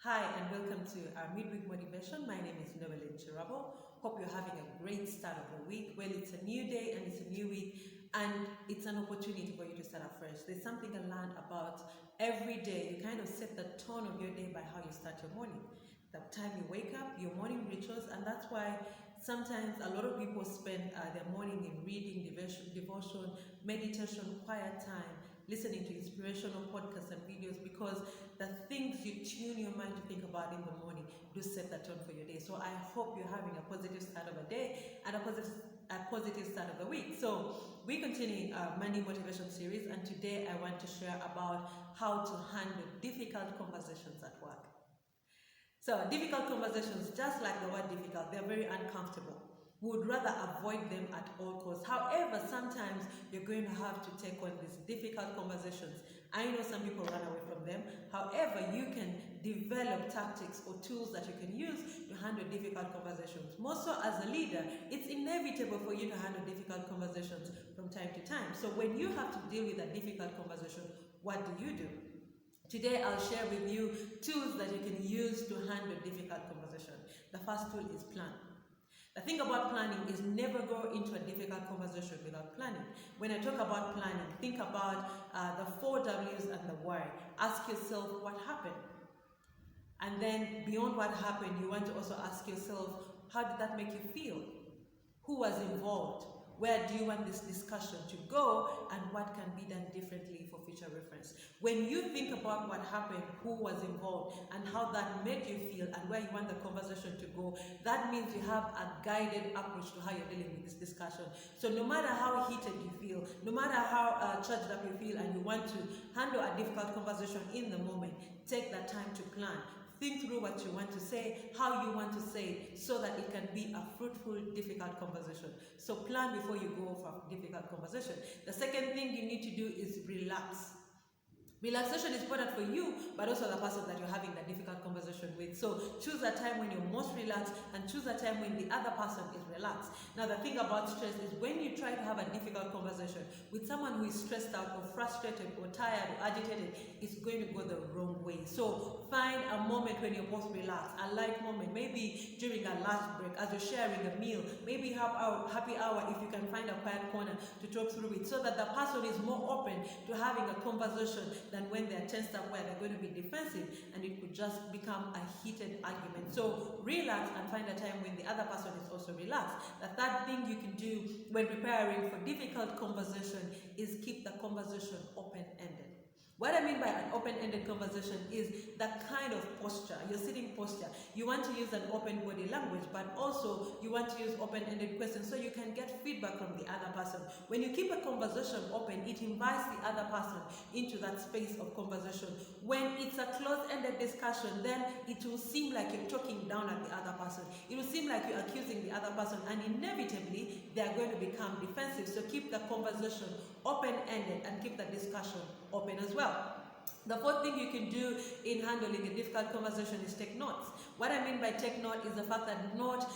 Hi and welcome to our midweek motivation. My name is Noelin Chirabo. Hope you're having a great start of the week. Well, it's a new day and it's a new week and it's an opportunity for you to start afresh. There's something I learned about every day. You kind of set the tone of your day by how you start your morning. The time you wake up, your morning rituals, and that's why sometimes a lot of people spend their morning in reading, devotion, meditation, quiet time, listening to inspirational podcasts and videos, because the things you tune your mind to think about in the morning do set the tone for your day. So I hope you're having a positive start of the day and a positive start of the week. So we continue our Monday motivation series, and today I want to share about how to handle difficult conversations at work. So difficult conversations, just like the word difficult, they're very uncomfortable. We would rather avoid them at all costs. However, sometimes you're going to have to take on these difficult conversations. I know some people run away from them. However, you can develop tactics or tools that you can use to handle difficult conversations. More so as a leader, it's inevitable for you to handle difficult conversations from time to time. So when you have to deal with a difficult conversation, what do? Today, I'll share with you tools that you can use to handle difficult conversation. The first tool is plan. The thing about planning is never go into a difficult conversation without planning. When I talk about planning, think about the 4 W's and the why. Ask yourself what happened. And then beyond what happened, you want to also ask yourself, how did that make you feel? Who was involved? Where do you want this discussion to go, and what can be done differently for future reference? When you think about what happened, who was involved, and how that made you feel, and where you want the conversation to go, that means you have a guided approach to how you're dealing with this discussion. So no matter how heated you feel, no matter how charged up you feel, and you want to handle a difficult conversation in the moment, take that time to plan. Think through what you want to say, how you want to say it, so that it can be a fruitful, difficult conversation. So plan before you go for a difficult conversation. The second thing you need to do is relax. Relaxation is important for you, but also the person that you're having that difficult conversation with. So choose a time when you're most relaxed, and choose a time when the other person is relaxed. Now, the thing about stress is when you try to have a difficult conversation with someone who is stressed out or frustrated or tired or agitated, it's going to go the wrong way. So find a moment when you're most relaxed, a light moment, maybe during a lunch break, as you're sharing a meal, maybe happy hour if you can find a quiet corner to talk through it, so that the person is more open to having a conversation than when they're tensed up where they're going to be defensive and it could just become a heated argument. So relax and find a time when the other person is also relaxed. The third thing you can do when preparing for difficult conversation is keep the conversation open-ended. What I mean by an open-ended conversation is that kind of posture, your sitting posture. You want to use an open body language, but also you want to use open-ended questions so you can get feedback from the other person. When you keep a conversation open, it invites the other person into that space of conversation. When it's a closed-ended discussion, then it will seem like you're talking down at the other person. It will seem like you're accusing the other person, and inevitably, they're going to become defensive. So keep the conversation open-ended and keep the discussion open as well. The fourth thing you can do in handling a difficult conversation is take notes. What I mean by take note is the fact that note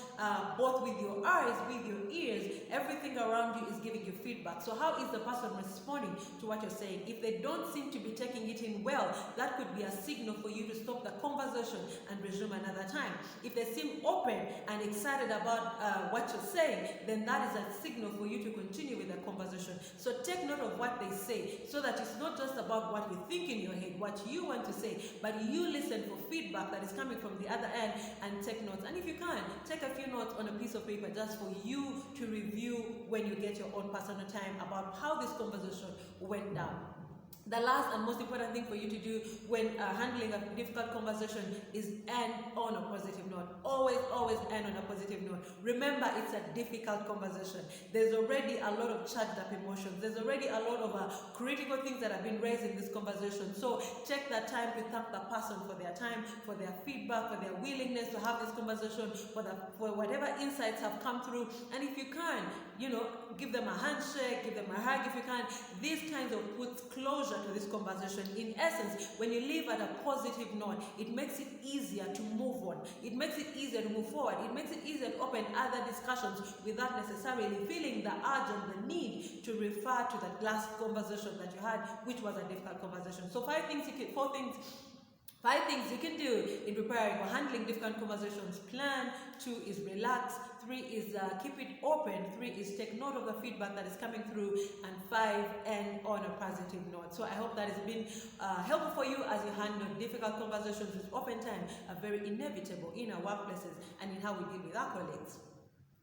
both with your eyes, with your ears, everything around you is giving you feedback. So how is the person responding to what you're saying? If they don't seem to be taking it in well, that could be a signal for you to stop the conversation and resume another time. If they seem open and excited about what you're saying, then that is a signal for you to continue with the conversation. So take note of what they say, so that it's not just about what you think in your head, what you want to say, but you listen for feedback that is coming from the other end and take notes. And if you can, take a few notes on a piece of paper just for you to review when you get your own personal time about how this conversation went down. The last and most important thing for you to do when handling a difficult conversation is end on a positive note. Always end on a positive note. Remember, it's a difficult conversation. There's already a lot of charged up emotions. There's already a lot of critical things that have been raised in this conversation. So take that time to thank the person for their time, for their feedback, for their willingness to have this conversation, for whatever insights have come through. And if you can, give them a handshake, give them a hug if you can. These kinds of puts closure to this conversation. In essence, when you leave at a positive note, it makes it easier to move on. It makes it easier to move forward. It makes it easier to open other discussions without necessarily feeling the urge and the need to refer to that last conversation that you had, which was a difficult conversation. So four things 5 things you can do in preparing or handling difficult conversations. Plan. 2 is relax. 3 is keep it open. 3 is take note of the feedback that is coming through. And 5, end on a positive note. So I hope that has been helpful for you as you handle difficult conversations, which oftentimes are very inevitable in our workplaces and in how we deal with our colleagues.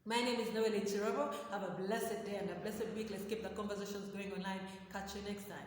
My name is Noelle Chirobo. Have a blessed day and a blessed week. Let's keep the conversations going online. Catch you next time.